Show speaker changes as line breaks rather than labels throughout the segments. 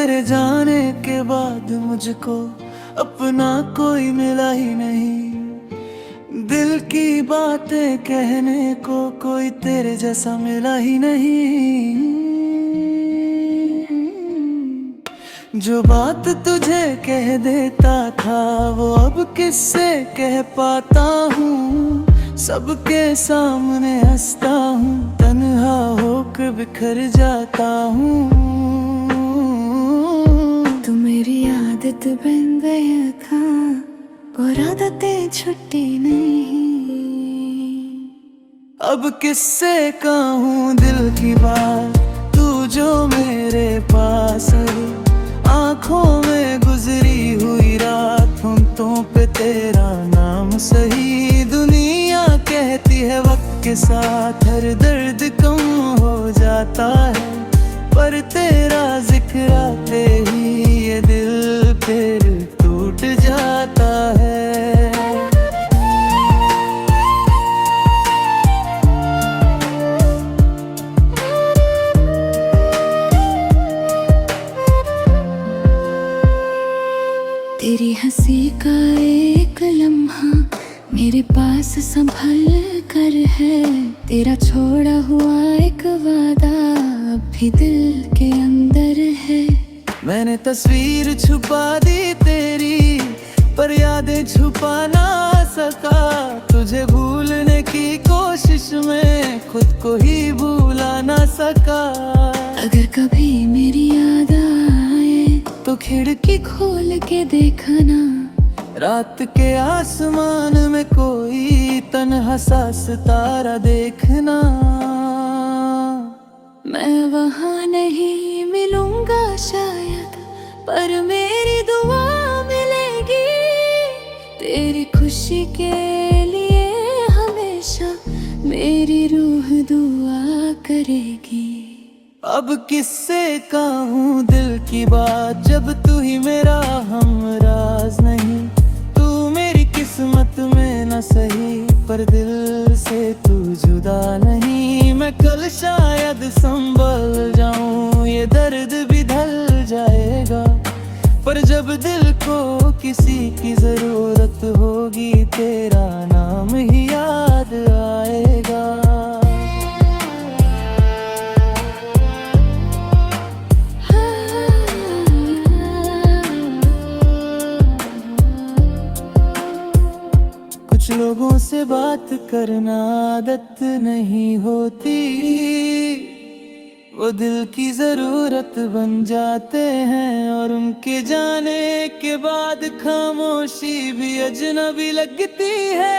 तेरे जाने के बाद मुझको अपना कोई मिला ही नहीं। दिल की बातें कहने को कोई तेरे जैसा मिला ही नहीं। जो बात तुझे कह देता था वो अब किससे कह पाता हूँ। सबके सामने हंसता हूँ, तन्हा होकर बिखर जाता हूँ।
तू मेरी आदत बन गया था और आदतें छुट्टी नहीं।
अब किससे कहूँ दिल की बात, तू जो मेरे पास है। आँखों में गुजरी हुई रात, होंठों पे तेरा नाम सही। दुनिया कहती है वक्त के साथ हर दर्द कम हो जाता है, पर तेरा जिक्र आते ही ये दिल फिर टूट जाता है।
तेरी हंसी का एक लम्हा मेरे पास संभल कर है। तेरा छोड़ा हुआ एक वादा अब भी दिल के अंदर है।
मैंने तस्वीर छुपा दी तेरी, पर यादें छुपा ना सका। तुझे भूलने की कोशिश में खुद को ही भूला ना सका।
अगर कभी मेरी याद आए तो खिड़की खोल के देखना।
रात के आसमान में कोई तन्हा सा सितारा देखना।
मैं वहाँ नहीं मिलूंगा शायद, पर मेरी दुआ मिलेगी। तेरी खुशी के लिए हमेशा मेरी रूह दुआ करेगी।
अब किससे कहूँ दिल की बात, जब तू ही मेरा हमराज नहीं। तू मेरी किस्मत में न सही, पर दिल से तू जुदा नहीं। मैं कल शायद संभल जाऊं, ये दर्द भी ढल जाएगा। पर जब दिल को किसी की जरूरत होगी, तेरा नाम ही याद आएगा। कुछ लोगों से बात करना आदत नहीं होती, वो दिल की जरूरत बन जाते हैं। और उनके जाने के बाद खामोशी भी अजनबी लगती है।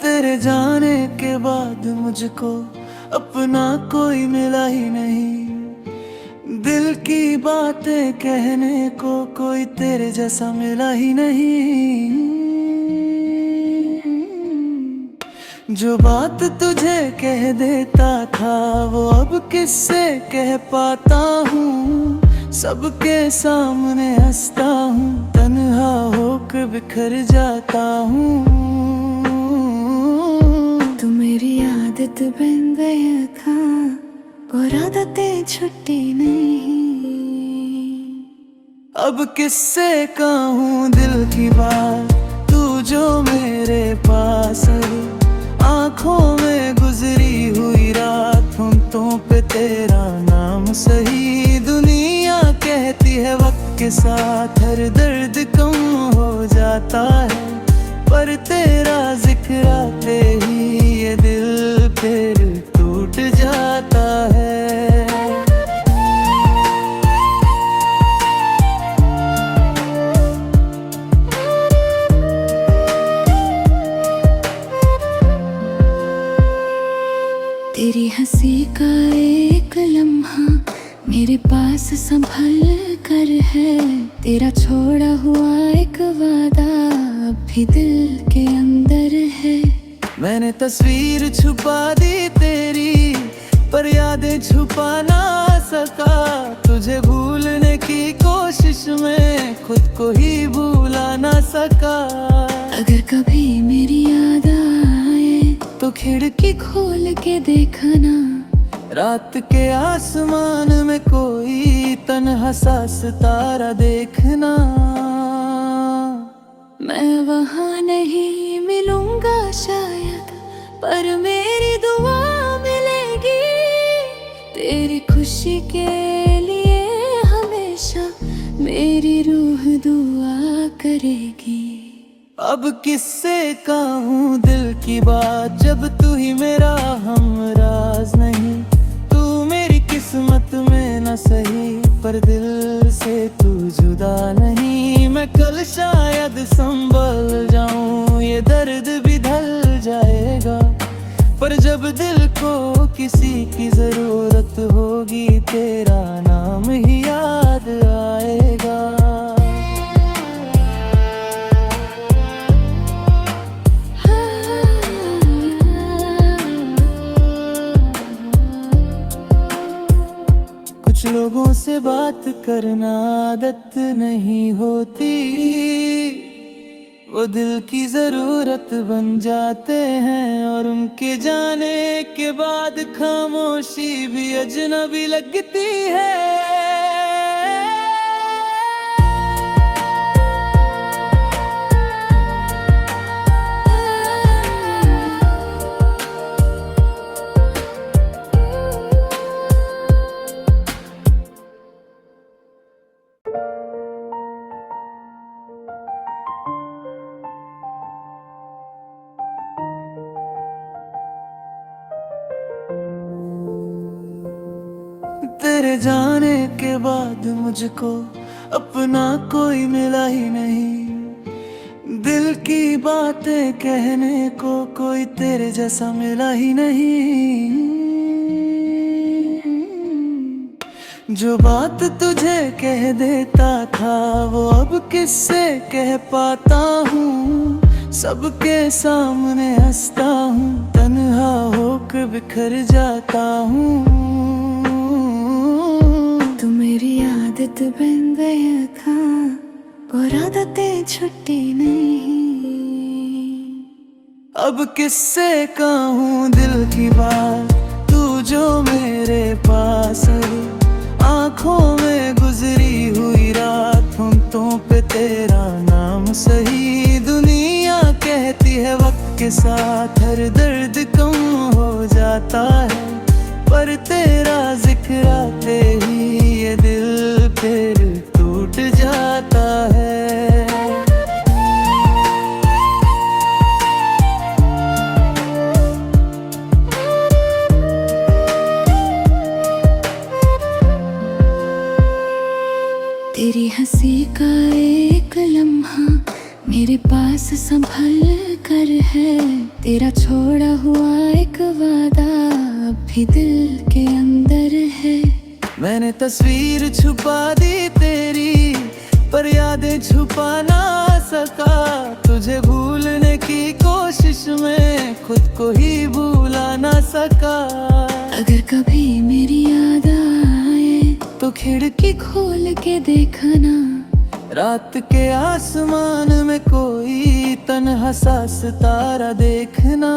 तेरे जाने के बाद मुझको अपना कोई मिला ही नहीं। दिल की बातें कहने को कोई तेरे जैसा मिला ही नहीं। जो बात तुझे कह देता था वो अब किससे कह पाता हूँ। सबके सामने हंसता हूँ, तन्हा होकर बिखर जाता हूँ।
तू मेरी आदत बन गया था और आदतें छुट्टी नहीं।
अब किससे कहूँ दिल की बात, तू जो मेरे पास है। आँखों में गुजरी हुई रात, होंठों पे तेरा नाम सही। दुनिया कहती है वक्त के साथ हर दर्द कम हो जाता है, पर तेरा जिक्र आते ही ये दिल फिर टूट जाता है।
तेरी हंसी का एक लम्हा मेरे पास संभल कर है, तेरा छोड़ा हुआ एक वादा अब भी दिल के अंदर है।
मैंने तस्वीर छुपा दी तेरी, पर यादें छुपा ना सका। तुझे भूलने की कोशिश में खुद को ही भूला ना सका।
अगर कभी मेरी याद आए तो खिड़की खोल के देखना,
रात के आसमान में कोई तन्हा सा सितारा देखना।
मैं वहाँ नहीं मिलूंगा शायद, पर मेरी दुआ मिलेगी। तेरी खुशी के लिए हमेशा मेरी रूह दुआ करेगी।
अब किससे कहूँ दिल की बात, जब तू ही मेरा हमराज नहीं। तू मेरी किस्मत में न सही, पर दिल से तू जुदा नहीं। मैं कल शायद संभल जाऊं, ये दर्द भी ढल जाएगा। पर जब दिल को किसी की जरूरत होगी, तेरा नाम ही याद आएगा। कुछ लोगों से बात करना आदत नहीं होती, वो दिल की जरूरत बन जाते हैं। और उनके जाने के बाद खामोशी भी अजनबी लगती है। तेरे जाने के बाद मुझको अपना कोई मिला ही नहीं। दिल की बातें कहने को कोई तेरे जैसा मिला ही नहीं। जो बात तुझे कह देता था, वो अब किससे कह पाता हूँ। सबके सामने हंसता हूँ, तन्हा होकर बिखर जाता हूँ।
तू मेरी आदत बन गया था, और आदतें छुट्टी नहीं।
अब किससे कहूँ दिल की बात, तू जो मेरे पास है। आँखों में गुजरी हुई रात, होंठों पे तेरा नाम सही। दुनिया कहती है वक्त के साथ हर दर्द कम हो जाता है, पर तेरा जिक्र आते ही ये दिल फिर टूट जाता है।
तेरी हंसी का एक लम्हा मेरे पास संभल कर है, तेरा छोड़ा हुआ एक वादा अब भी दिल के अंदर है।
मैंने तस्वीर छुपा दी तेरी, पर यादें छुपा ना सका। तुझे भूलने की कोशिश में खुद को ही भूला ना सका।
अगर कभी मेरी याद आए तो खिड़की खोल के देखना,
रात के आसमान में कोई तन्हा सा सितारा देखना।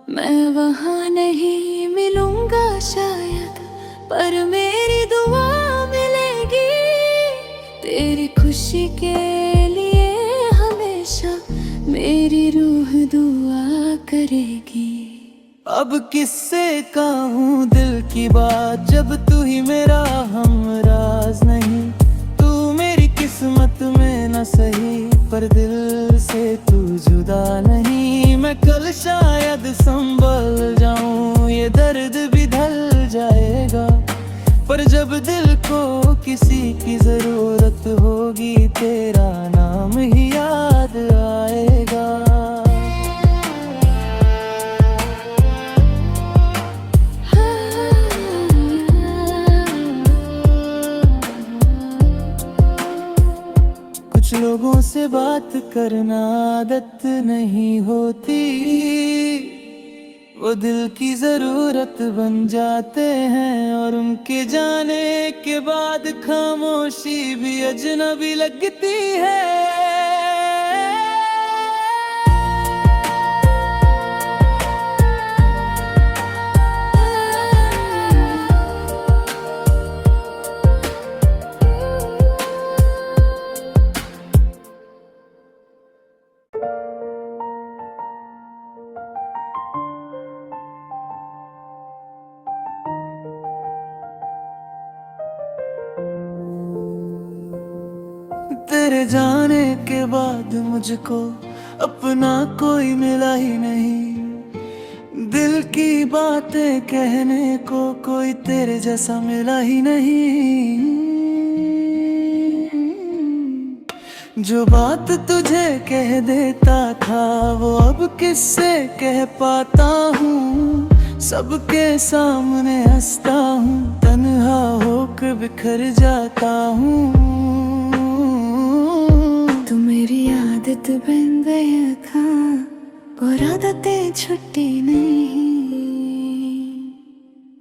मैं वहाँ नहीं मिलूंगा शायद, पर मेरी दुआ मिलेगी। तेरी खुशी के लिए हमेशा मेरी रूह दुआ करेगी।
अब किससे कहूँ दिल की बात, जब तू ही मेरा हमराज नहीं। तू मेरी किस्मत में न सही, पर दिल से तू जुदा नहीं। मैं कल शायद संभल जाऊं, ये दर्द भी ढल जाएगा। पर जब दिल को किसी की जरूरत होगी, तेरा नाम ही याद आएगा। लोगों से बात करना आदत नहीं होती, वो दिल की जरूरत बन जाते हैं और उनके जाने के बाद खामोशी भी अजनबी लगती है। तेरे जाने के बाद मुझको अपना कोई मिला ही नहीं, दिल की बातें कहने को कोई तेरे जैसा मिला ही नहीं। जो बात तुझे कह देता था वो अब किससे कह पाता हूँ, सबके सामने हंसता हूँ, तन्हा होकर बिखर जाता हूँ।
तू मेरी आदत बन गया था और आदतें छुट्टी नहीं।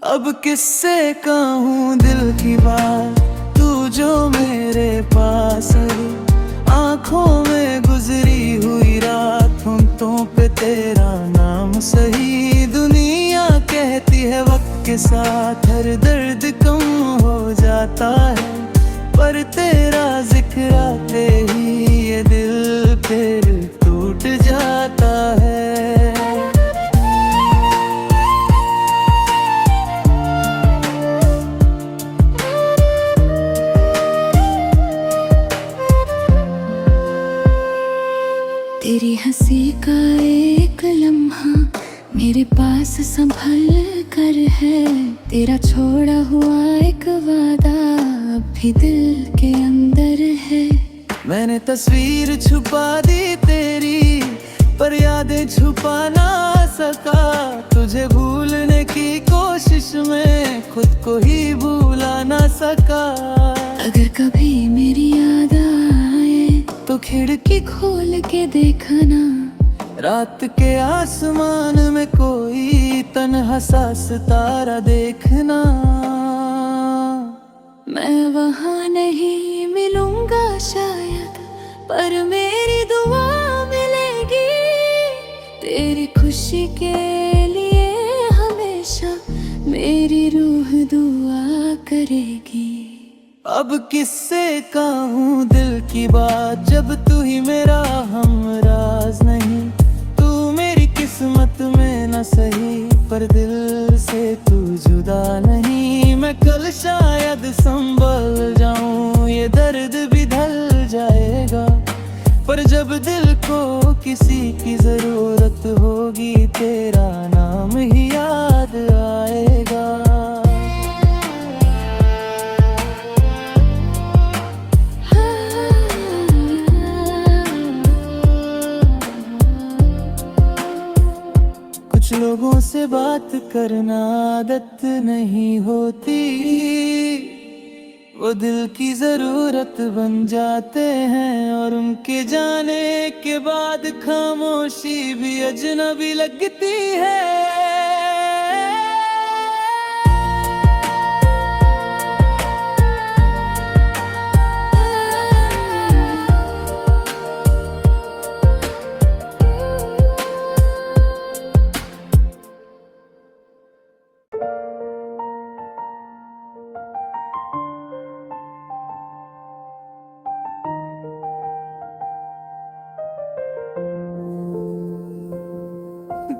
अब किससे कहूँ दिल की बात, तू जो मेरे पास है, आँखों में गुजरी हुई रात, होंठों पे तेरा नाम सही। दुनिया कहती है वक्त के साथ हर दर्द कम हो जाता है, पर तेरा जिक्र आते ही ये दिल फिर टूट जाता है।
तेरी हंसी का एक लम्हा मेरे पास संभल कर है, तेरा छोड़ा हुआ एक वादा अब भी दिल के अंदर है।
मैंने तस्वीर छुपा दी तेरी पर यादें छुपा ना सका, तुझे भूलने की कोशिश में खुद को ही भूला ना सका।
अगर कभी मेरी याद आए तो खिड़की खोल के देखना,
रात के आसमान में कोई तन्हा सा सितारा देखना।
मैं वहाँ नहीं मिलूंगा शायद, पर मेरी दुआ मिलेगी, तेरी खुशी के लिए हमेशा मेरी रूह दुआ करेगी।
अब किससे कहूँ दिल की बात, जब तू ही मेरा हमराज नहीं। तू मेरी किस्मत में न सही, पर दिल से तू जुदा नहीं। मैं कल शायद संभल जाऊं, ये दर्द भी ढल जाएगा, पर जब दिल को किसी की जरूरत होगी, तेरा नाम ही याद आएगा। कुछ लोगों से बात करना आदत नहीं होती, वो दिल की जरूरत बन जाते हैं और उनके जाने के बाद खामोशी भी अजनबी लगती है।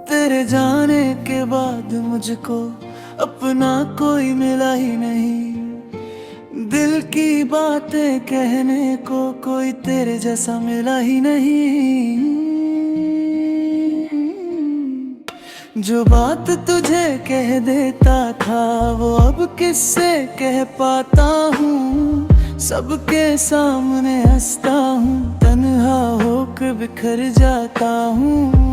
तेरे जाने के बाद मुझको अपना कोई मिला ही नहीं, दिल की बातें कहने को कोई तेरे जैसा मिला ही नहीं। जो बात तुझे कह देता था वो अब किससे कह पाता हूँ, सबके सामने हंसता हूँ, तन्हा होकर बिखर जाता हूँ।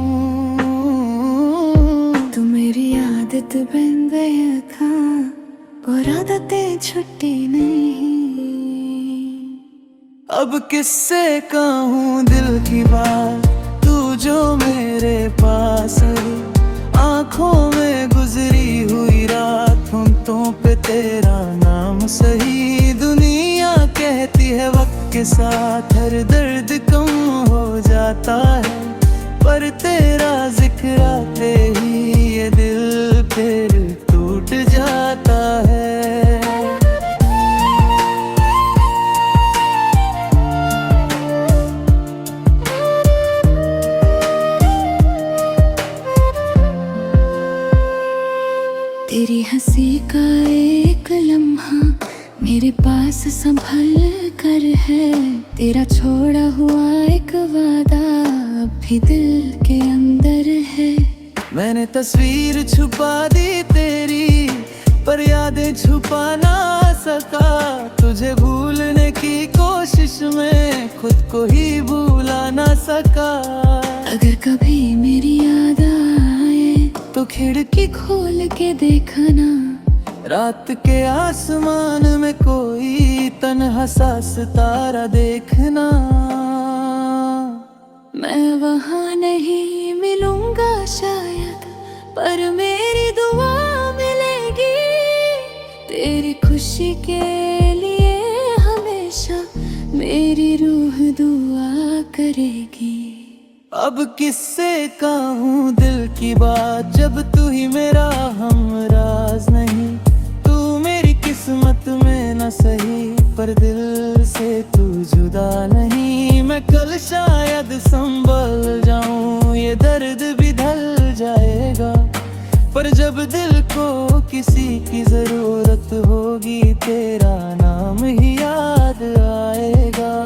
तू मेरी आदत बन गया था और आदतें छुट्टी नहीं।
अब किससे कहूँ दिल की बात, तू जो मेरे पास है। आँखों में गुजरी हुई रात, होंठों पे तेरा नाम सही। दुनिया कहती है वक्त के साथ हर दर्द कम हो जाता है, पर तेरा जिक्र आते ही ये दिल फिर टूट जाता है।
तेरी हंसी का एक लम्हा मेरे पास संभल कर है। तेरा छोड़ा हुआ एक वादा अब भी दिल के अंदर है।
मैंने तस्वीर छुपा दी तेरी, पर यादें छुपा ना सका। तुझे भूलने की कोशिश में खुद को ही भूला ना सका।
अगर कभी मेरी याद आए तो खिड़की खोल के देखना।
रात के आसमान में कोई तन्हा सा सितारा देखना।
मैं वहाँ नहीं मिलूंगा शायद, पर मेरी दुआ मिलेगी। तेरी खुशी के लिए हमेशा मेरी रूह दुआ करेगी।
अब किससे कहूँ दिल की बात, जब तू ही मेरा हमराज नहीं। तू मेरी किस्मत में न सही, पर दिल से तू जुदा नहीं। मैं कल शायद संभल जाऊं, ये दर्द भी ढल जाएगा। पर जब दिल को किसी की जरूरत होगी, तेरा नाम ही याद आएगा।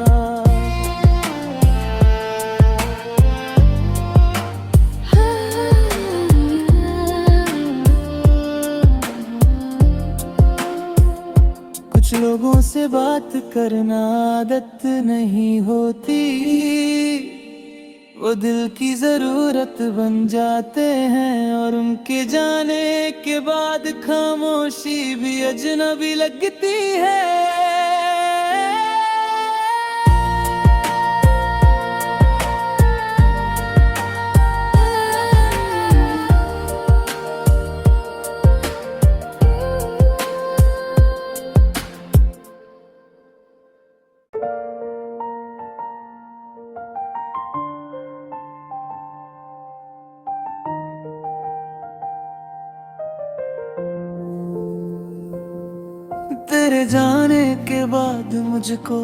कुछ लोगों से बात करना आदत नहीं होती, वो दिल की जरूरत बन जाते हैं। और उनके जाने के बाद खामोशी भी अजनबी लगती है। तेरे जाने के बाद मुझको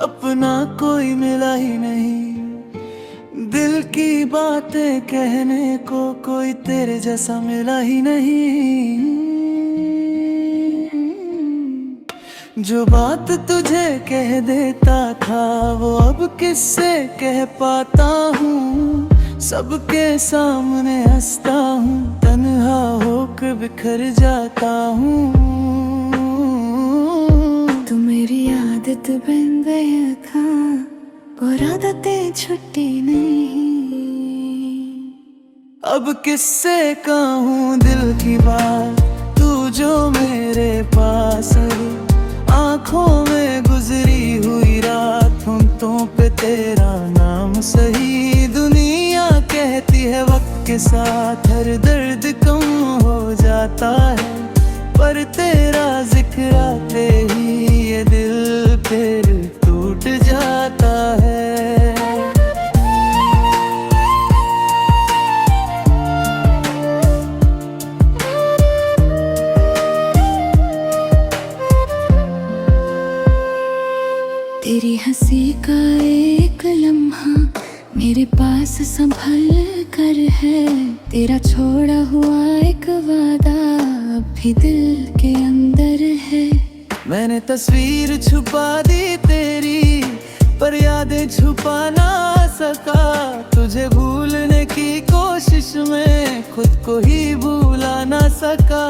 अपना कोई मिला ही नहीं। दिल की बातें कहने को कोई तेरे जैसा मिला ही नहीं। जो बात तुझे कह देता था, वो अब किससे कह पाता हूँ। सबके सामने हंसता हूँ, तन्हा होकर बिखर जाता हूँ।
तू मेरी आदत बन गया था, और आदतें छुट्टी नहीं।
अब किससे कहूँ दिल की बात, तू जो मेरे पास है। आँखों में गुजरी हुई रात, होंठों पे तेरा नाम सही। दुनिया कहती है वक्त के साथ हर दर्द कम हो जाता है, पर तेरा जिक्र आते ही ये दिल फिर टूट जाता है।
तेरी हंसी का एक लम्हा मेरे पास संभल कर है। तेरा छोड़ा हुआ एक वादा अब भी दिल के अंदर है।
मैंने तस्वीर छुपा दी तेरी, पर यादें छुपा ना सका। तुझे भूलने की कोशिश में खुद को ही भूला ना सका।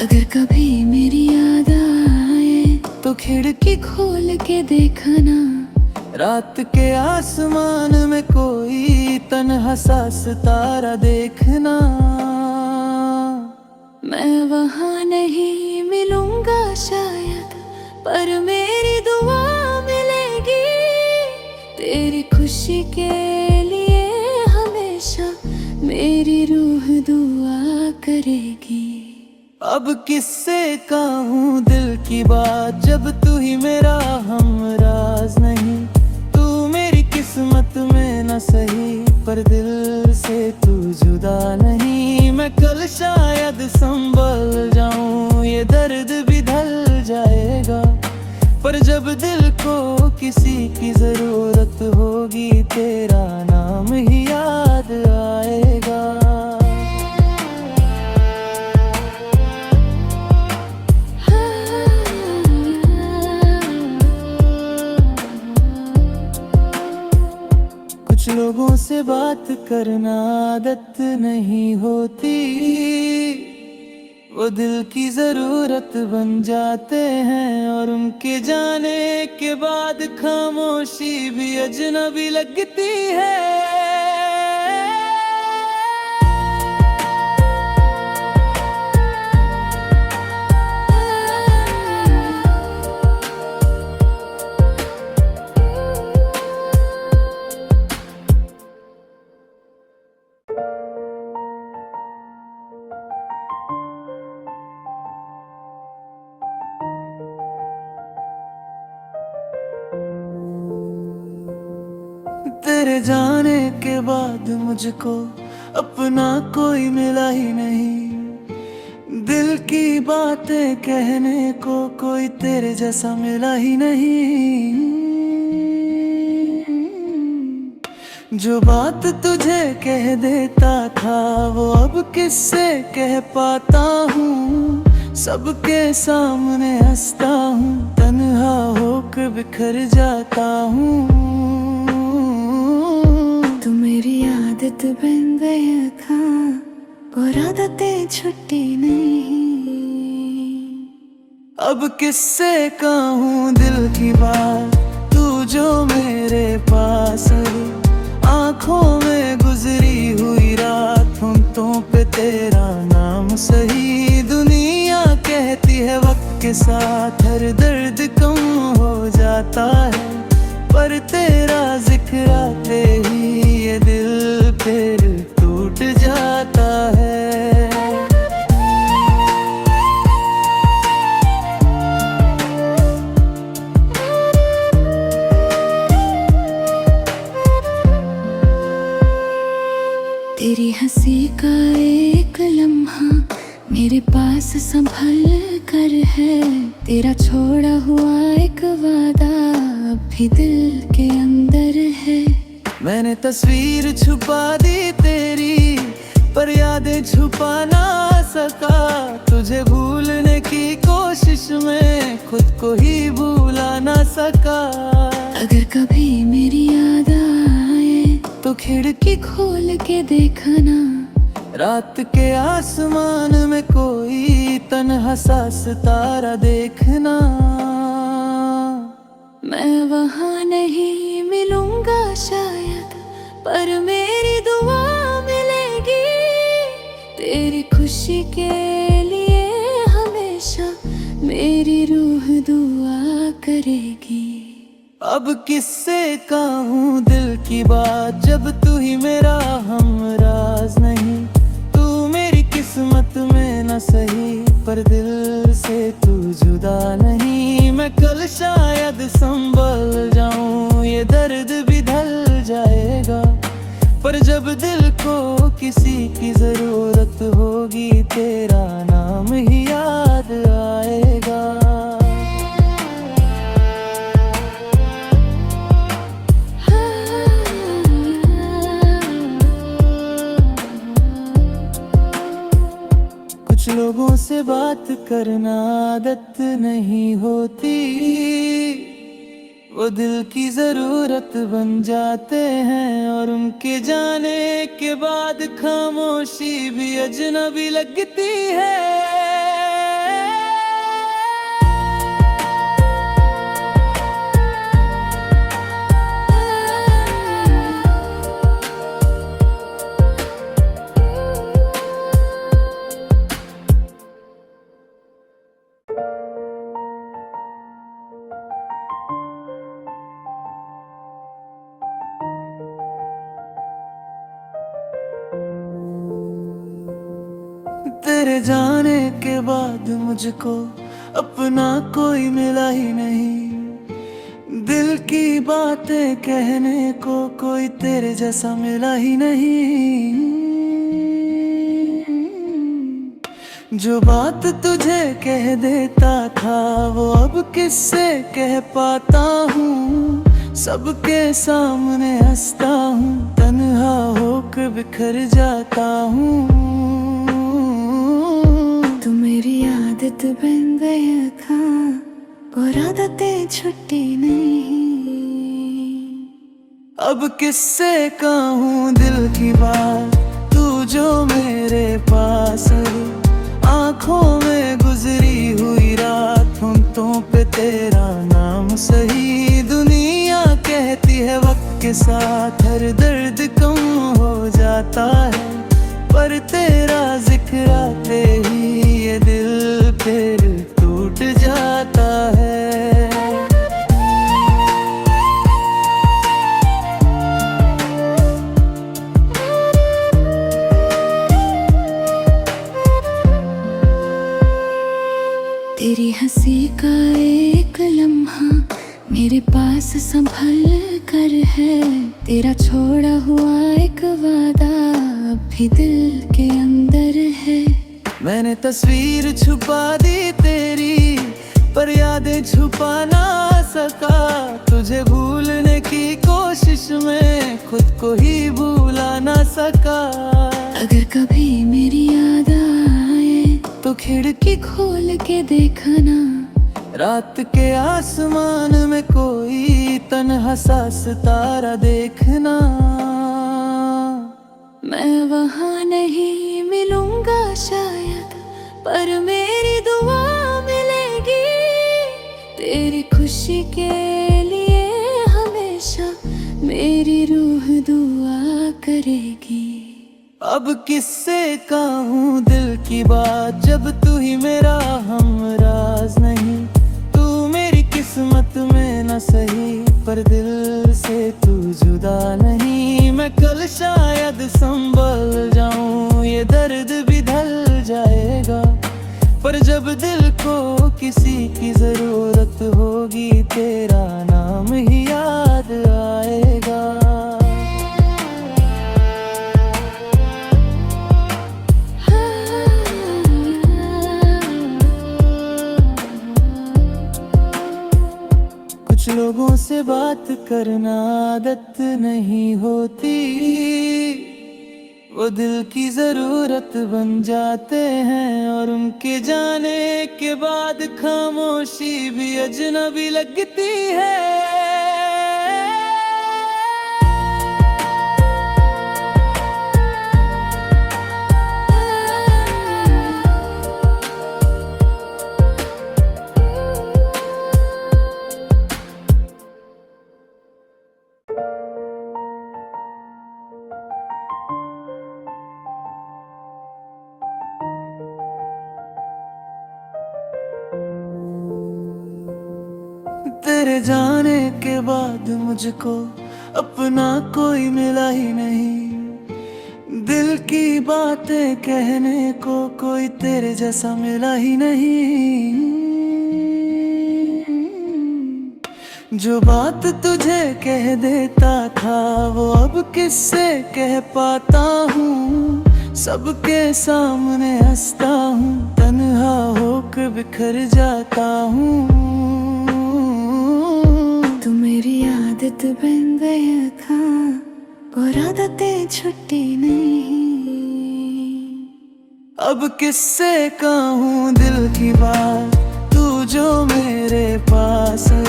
अगर कभी मेरी याद आए तो खिड़की खोल के देखना।
रात के आसमान में कोई तन्हा सा सितारा देखना।
मैं वहाँ नहीं मिलूंगा शायद, पर मेरी दुआ मिलेगी। खुशी के लिए हमेशा मेरी रूह दुआ करेगी।
अब किससे कहूँ दिल की बात जब तू ही मेरा हमराज नहीं। तू मेरी किस्मत में न सही पर दिल से तू जुदा नहीं। मैं कल शायद संभल जाऊं, ये दर्द भी ढल जाएगा, पर जब दिल को किसी की जरूरत होगी तेरा नाम ही याद आएगा। कुछ लोगों से बात करना आदत नहीं होती, वो दिल की जरूरत बन जाते हैं और उनके जाने के बाद खामोशी भी अजनबी लगती है। तेरे जाने के बाद मुझको अपना कोई मिला ही नहीं। दिल की बातें कहने को कोई तेरे जैसा मिला ही नहीं। जो बात तुझे कह देता था वो अब किससे कह पाता हूँ। सबके सामने हंसता हूँ, तन्हा होकर बिखर जाता हूँ।
तू मेरी आदत बन गया था और आदतें छुट्टी नहीं।
अब किससे कहूँ दिल की बात, तू जो मेरे पास है। आँखों में गुजरी हुई रात, होंठों पे तेरा नाम सही। दुनिया कहती है वक्त के साथ हर दर्द कम हो जाता है, पर तेरा जिक्र आते ही ये दिल फिर टूट जाता है।
तेरी हंसी का एक लम्हा मेरे पास संभल कर है। तेरा छोड़ा हुआ एक वादा अब भी दिल के अंदर है।
मैंने तस्वीर छुपा दी तेरी पर यादें छुपा ना सका। तुझे भूलने की कोशिश में खुद को ही भूला ना सका।
अगर कभी मेरी याद आए तो खिड़की खोल के देखना।
रात के आसमान में कोई तन्हा सा सितारा देखना।
मैं वहाँ नहीं मिलूंगा शायद, पर मेरी दुआ मिलेगी। तेरी खुशी के लिए हमेशा मेरी रूह दुआ करेगी।
अब किससे कहूँ दिल की बात जब तू ही मेरा हमराज नहीं। तू मेरी किस्मत में न सही पर दिल से तू जुदा नहीं। मैं कल शायद संभल जाऊं, ये दर्द भी ढल जाएगा, पर जब दिल को किसी की जरूरत होगी तेरा नाम ही याद आएगा। कुछ लोगों से बात करना आदत नहीं होती, वो दिल की जरूरत बन जाते हैं और उनके जाने के बाद खामोशी भी अजनबी लगती है। तेरे जाने के बाद मुझको अपना कोई मिला ही नहीं। दिल की बातें कहने को कोई तेरे जैसा मिला ही नहीं। जो बात तुझे कह देता था वो अब किससे कह पाता हूँ। सबके सामने हंसता हूँ, तन्हा होकर बिखर जाता हूँ।
तू मेरी आदत बन गया था और आदतें छुट्टी नहीं।
अब किससे कहूँ दिल की बात, तू जो मेरे पास है। आँखों में गुजरी हुई रात, होंठों पे तेरा नाम सही। दुनिया कहती है वक्त के साथ हर दर्द कम हो जाता है, पर तेरा जिक्र आते ही ये दिल फिर टूट जाता है।
तेरी हंसी का एक लम्हा मेरे पास संभल कर है। तेरा छोड़ा हुआ एक वादा अब भी दिल के अंदर है।
मैंने तस्वीर छुपा दी तेरी, पर यादें छुपा ना सका। तुझे भूलने की कोशिश में खुद को ही भूला ना सका।
अगर कभी मेरी याद आए तो खिड़की खोल के देखना।
रात के आसमान में कोई तन्हा सा सितारा देखना।
मैं वहाँ नहीं मिलूंगा शायद, पर मेरी दुआ मिलेगी। तेरी खुशी के लिए हमेशा मेरी रूह दुआ करेगी।
अब किससे कहूँ दिल की बात, जब तू ही मेरा हमराज नहीं। तू मेरी किस्मत में न सही, पर दिल से तू जुदा नहीं। मैं कल शायद संभल जाऊं, ये दर्द भी ढल जाएगा। पर जब दिल को किसी की जरूरत होगी, तेरा नाम ही याद आएगा। कुछ लोगों से बात करना आदत नहीं होती, वो दिल की जरूरत बन जाते हैं। और उनके जाने के बाद खामोशी भी अजनबी लगती है। तेरे जाने के बाद मुझको अपना कोई मिला ही नहीं। दिल की बातें कहने को कोई तेरे जैसा मिला ही नहीं। जो बात तुझे कह देता था वो अब किससे कह पाता हूँ। सबके सामने हंसता हूँ, तन्हा होकर बिखर जाता हूँ।
तू मेरी आदत बन गया था और आदतें छुट्टी नहीं।
अब किससे कहूँ दिल की बात, तू जो मेरे पास है।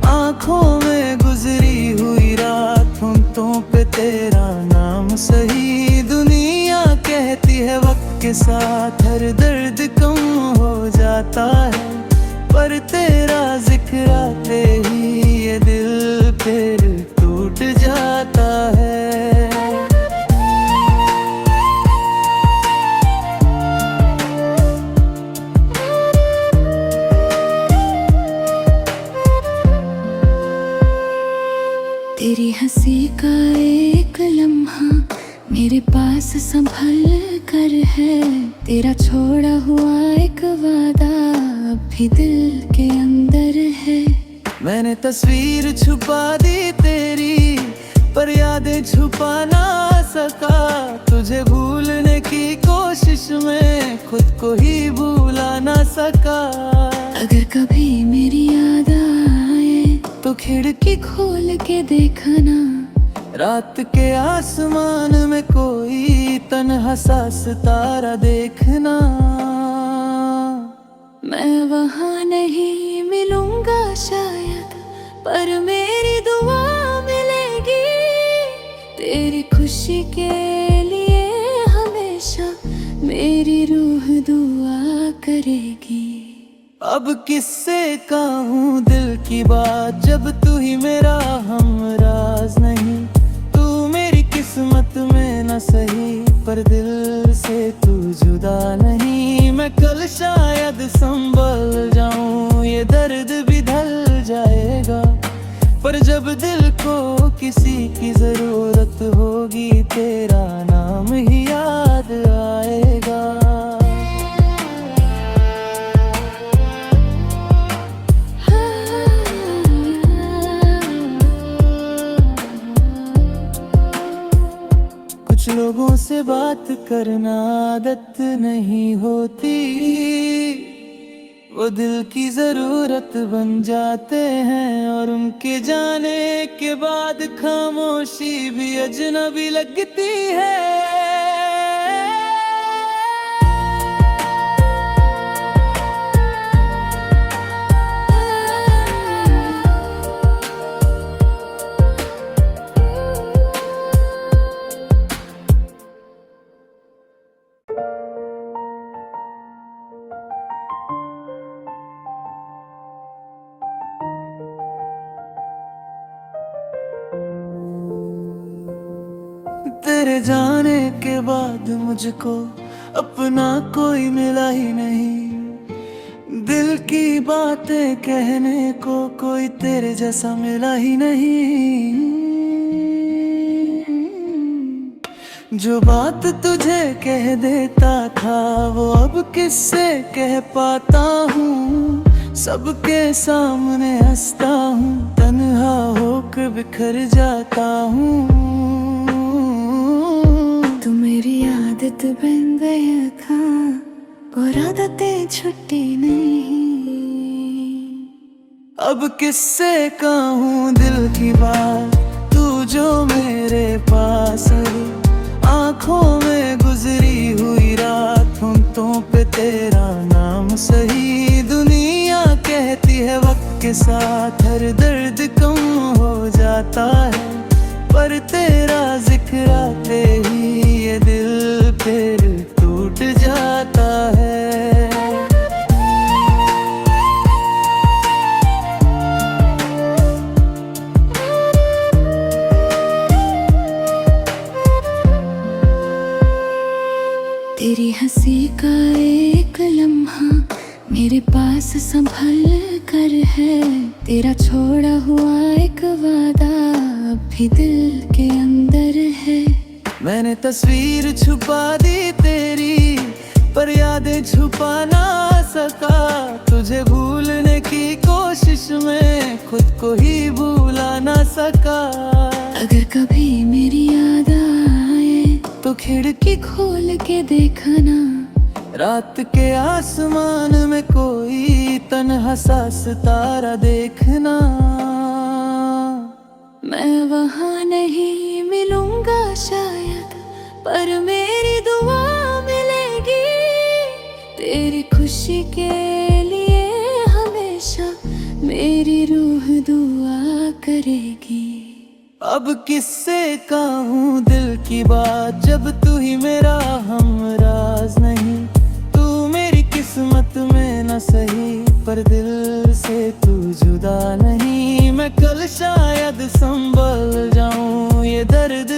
आँखों में गुजरी हुई रात, होंठों पे तेरा नाम सही। दुनिया कहती है वक्त के साथ हर दर्द कम हो जाता है, पर तेरा जिक्र आते ही ये दिल फिर टूट जाता है।
तेरी हंसी का एक लम्हा मेरे पास संभल कर है। तेरा छोड़ा हुआ एक वादा अब भी दिल के अंदर है।
मैंने तस्वीर छुपा दी तेरी, पर यादें छुपा ना सका। तुझे भूलने की कोशिश में खुद को ही भूला ना सका।
अगर कभी मेरी याद आए तो खिड़की खोल के देखना।
रात के आसमान में कोई तन्हा सा सितारा देखना।
मैं वहाँ नहीं मिलूंगा शायद, पर मेरी दुआ मिलेगी। तेरी खुशी के लिए हमेशा मेरी रूह दुआ करेगी।
अब किससे कहूँ दिल की बात, जब तू ही मेरा हमराज नहीं। तू मेरी किस्मत में न सही, पर दिल से तू जुदा नहीं। मैं कल शायद संभल जाऊं, ये दर्द भी ढल जाएगा। पर जब दिल को किसी की जरूरत होगी, तेरा नाम ही याद आएगा। कुछ लोगों से बात करना आदत नहीं होती, वो दिल की जरूरत बन जाते हैं। और उनके जाने के बाद खामोशी भी अजनबी लगती है। तेरे जाने के बाद मुझको अपना कोई मिला ही नहीं। दिल की बातें कहने को कोई तेरे जैसा मिला ही नहीं। जो बात तुझे कह देता था, वो अब किससे कह पाता हूँ। सबके सामने हंसता हूँ, तन्हा होकर बिखर जाता हूँ।
तू मेरी आदत बन गया था, और आदतें छुट्टी नहीं।
अब किससे कहूँ दिल की बात, तू जो मेरे पास है। आँखों में गुजरी हुई रात, होंठों पे तेरा नाम सही। दुनिया कहती है वक्त के साथ हर दर्द कम हो जाता है, पर तेरा जिक्र आते ही ये दिल फिर टूट जाता है।
तेरी हंसी का एक लम्हा मेरे पास संभल कर है। तेरा छोड़ा हुआ एक वादा अब भी दिल के अंदर है।
मैंने तस्वीर छुपा दी तेरी, पर यादें छुपा ना सका। तुझे भूलने की कोशिश में खुद को ही भूला ना सका।
अगर कभी मेरी याद आए तो खिड़की खोल के देखना।
रात के आसमान में कोई तन्हा सा सितारा देखना।
मैं वहाँ नहीं मिलूंगा शायद, पर मेरी दुआ मिलेगी। तेरी खुशी के लिए हमेशा मेरी रूह दुआ करेगी।
अब किससे कहूँ दिल की बात, जब तू ही मेरा हमराज नहीं। तू मेरी किस्मत में न सही, पर दिल से तू जुदा नहीं। मैं कल शायद संभल जाऊं, ये दर्द